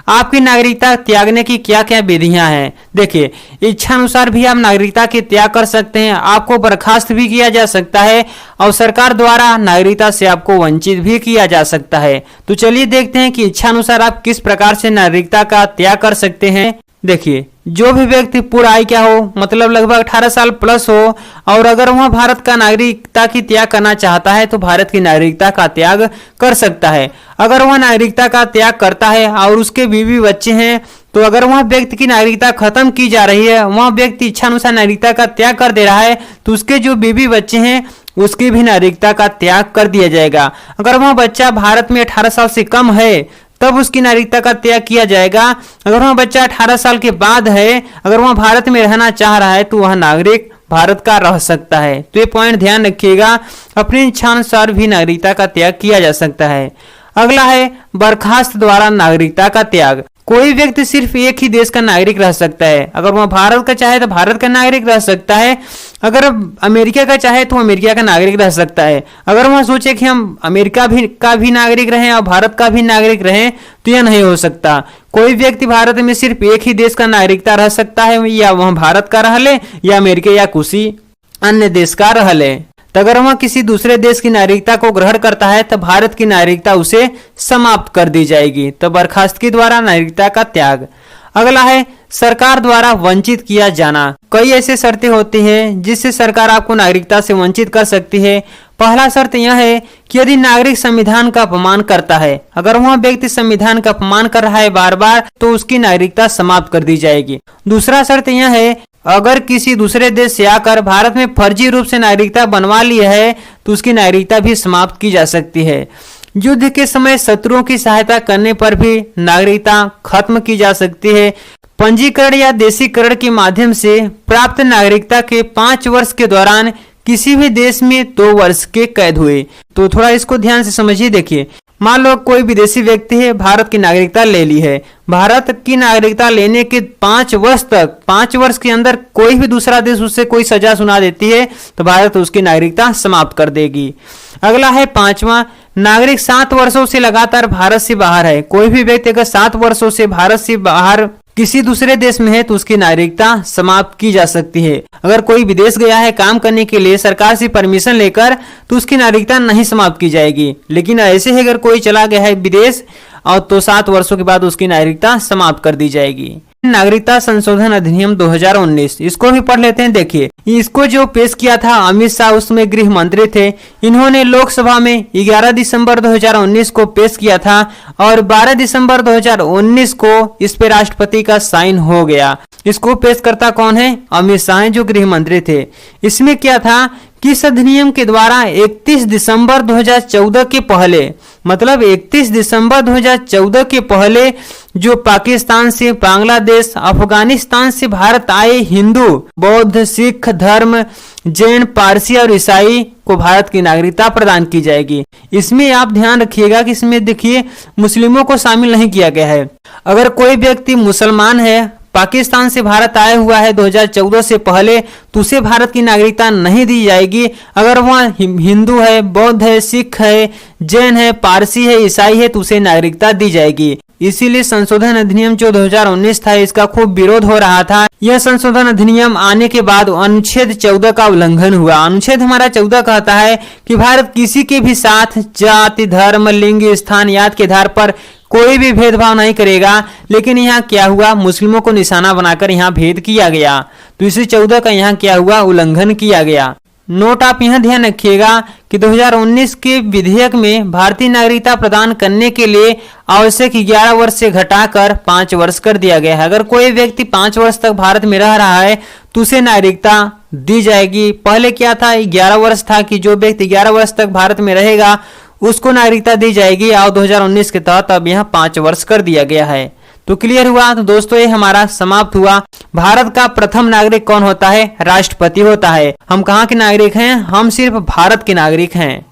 आपकी नागरिकता त्यागने की क्या क्या विधियां हैं। देखिए, इच्छा अनुसार भी आप नागरिकता के त्याग कर सकते हैं, आपको बर्खास्त भी किया जा सकता है और सरकार द्वारा नागरिकता से आपको वंचित भी किया जा सकता है। तो चलिए देखते हैं कि इच्छा अनुसार आप किस प्रकार से नागरिकता का त्याग कर सकते हैं। देखिए, जो भी व्यक्ति पूर्ण आयु क्या हो, मतलब लगभग 18 साल प्लस हो, और अगर वह भारत का नागरिकता की त्याग करना चाहता है तो भारत की नागरिकता का त्याग कर सकता है। अगर वह नागरिकता का त्याग करता है और उसके बीवी बच्चे हैं, तो अगर वह व्यक्ति की नागरिकता खत्म की जा रही है, वह व्यक्ति इच्छा अनुसार नागरिकता का त्याग कर दे रहा है, तो उसके जो बीवी बच्चे हैं उसकी भी नागरिकता का त्याग कर दिया जाएगा। अगर वह बच्चा भारत में 18 साल से कम है तब उसकी नागरिकता का त्याग किया जाएगा। अगर वह बच्चा 18 साल के बाद है, अगर वह भारत में रहना चाह रहा है तो वह नागरिक भारत का रह सकता है। तो ये पॉइंट ध्यान रखिएगा, अपनी इच्छानुसार भी नागरिकता का त्याग किया जा सकता है। अगला है बर्खास्त द्वारा नागरिकता का त्याग। कोई व्यक्ति सिर्फ एक ही देश का नागरिक रह सकता है। अगर वह भारत का चाहे तो भारत का नागरिक रह सकता है, अगर अमेरिका का चाहे तो अमेरिका का नागरिक रह सकता है। अगर वह सोचे कि हम अमेरिका का भी नागरिक रहें और भारत का भी नागरिक रहें तो यह नहीं हो सकता। कोई व्यक्ति भारत में सिर्फ एक ही देश का नागरिकता रह सकता है, या वह भारत का रह ले या अमेरिका या किसी अन्य देश का रह ले। तो अगर वह किसी दूसरे देश की नागरिकता को ग्रहण करता है तो भारत की नागरिकता उसे समाप्त कर दी जाएगी। तो बर्खास्तगी द्वारा नागरिकता का त्याग। अगला है सरकार द्वारा वंचित किया जाना। कई ऐसे शर्तें होती हैं जिससे सरकार आपको नागरिकता से वंचित कर सकती है। पहला शर्त यह है कि यदि नागरिक संविधान का अपमान करता है, अगर वह व्यक्ति संविधान का अपमान कर रहा है बार बार, तो उसकी नागरिकता समाप्त कर दी जाएगी। दूसरा शर्त यह है, अगर किसी दूसरे देश से आकर भारत में फर्जी रूप से नागरिकता बनवा ली है तो उसकी नागरिकता भी समाप्त की जा सकती है। युद्ध के समय शत्रुओं की सहायता करने पर भी नागरिकता खत्म की जा सकती है। पंजीकरण या देशीकरण के माध्यम से प्राप्त नागरिकता के 5 वर्ष के दौरान किसी भी देश में 2 वर्ष के कैद हुए। तो थोड़ा इसको ध्यान से समझिए। देखिए, मान लो कोई विदेशी व्यक्ति है, भारत की नागरिकता ले ली है। भारत की नागरिकता लेने के 5 वर्ष तक, 5 वर्ष के अंदर कोई भी दूसरा देश उससे कोई सजा सुना देती है तो भारत उसकी नागरिकता समाप्त कर देगी। अगला है 5वां, नागरिक 7 वर्षों से लगातार भारत से बाहर है। कोई भी व्यक्ति अगर 7 वर्षों से भारत से बाहर किसी दूसरे देश में है तो उसकी नागरिकता समाप्त की जा सकती है। अगर कोई विदेश गया है काम करने के लिए सरकार से परमिशन लेकर तो उसकी नागरिकता नहीं समाप्त की जाएगी। लेकिन ऐसे ही अगर कोई चला गया है विदेश और तो 7 वर्षों के बाद उसकी नागरिकता समाप्त कर दी जाएगी। नागरिकता संशोधन अधिनियम 2019, इसको भी पढ़ लेते हैं। देखिए, इसको जो पेश किया था अमित शाह, उसमें गृह मंत्री थे। इन्होंने लोकसभा में 11 दिसंबर 2019 को पेश किया था और 12 दिसंबर 2019 को इस पे राष्ट्रपति का साइन हो गया। इसको पेश करता कौन है? अमित शाह, जो गृह मंत्री थे। इसमें क्या था कि इस अधिनियम के द्वारा 31 दिसंबर 2014 के पहले, मतलब 31 दिसंबर 2014 के पहले जो पाकिस्तान से, बांग्लादेश, अफगानिस्तान से भारत आए हिंदू, बौद्ध, सिख धर्म, जैन, पारसी और ईसाई को भारत की नागरिकता प्रदान की जाएगी। इसमें आप ध्यान रखिएगा कि इसमें देखिए मुस्लिमों को शामिल नहीं किया गया है। अगर कोई व्यक्ति मुसलमान है, पाकिस्तान से भारत आया हुआ है 2014 से पहले, तो उसे भारत की नागरिकता नहीं दी जाएगी। अगर वह हिंदू है, बौद्ध है, सिख है, जैन है, पारसी है, ईसाई है तो उसे नागरिकता दी जाएगी। इसीलिए संशोधन अधिनियम जो 2019 था इसका खूब विरोध हो रहा था। यह संशोधन अधिनियम आने के बाद अनुच्छेद 14 का उल्लंघन हुआ। अनुच्छेद हमारा 14 कहता है कि भारत किसी के भी साथ जाति, धर्म, लिंग, स्थान, याद के आधार पर कोई भी भेदभाव नहीं करेगा। लेकिन यहाँ क्या हुआ, मुस्लिमों को निशाना बनाकर यहाँ भेद किया गया। तो इसी 14 का यहाँ क्या हुआ, उल्लंघन किया गया। नोट आप यहाँ ध्यान रखिएगा कि 2019 के विधेयक में भारतीय नागरिकता प्रदान करने के लिए आवश्यक 11 वर्ष से घटाकर 5 वर्ष कर दिया गया है। अगर कोई व्यक्ति 5 वर्ष तक भारत में रह रहा है तो उसे नागरिकता दी जाएगी। पहले क्या था, 11 वर्ष था कि जो व्यक्ति 11 वर्ष तक भारत में रहेगा उसको नागरिकता दी जाएगी, और 2019 के तहत अब यहाँ 5 वर्ष कर दिया गया है। तो क्लियर हुआ। तो दोस्तों ये हमारा समाप्त हुआ। भारत का प्रथम नागरिक कौन होता है? राष्ट्रपति होता है। हम कहाँ के नागरिक हैं? हम सिर्फ भारत के नागरिक हैं।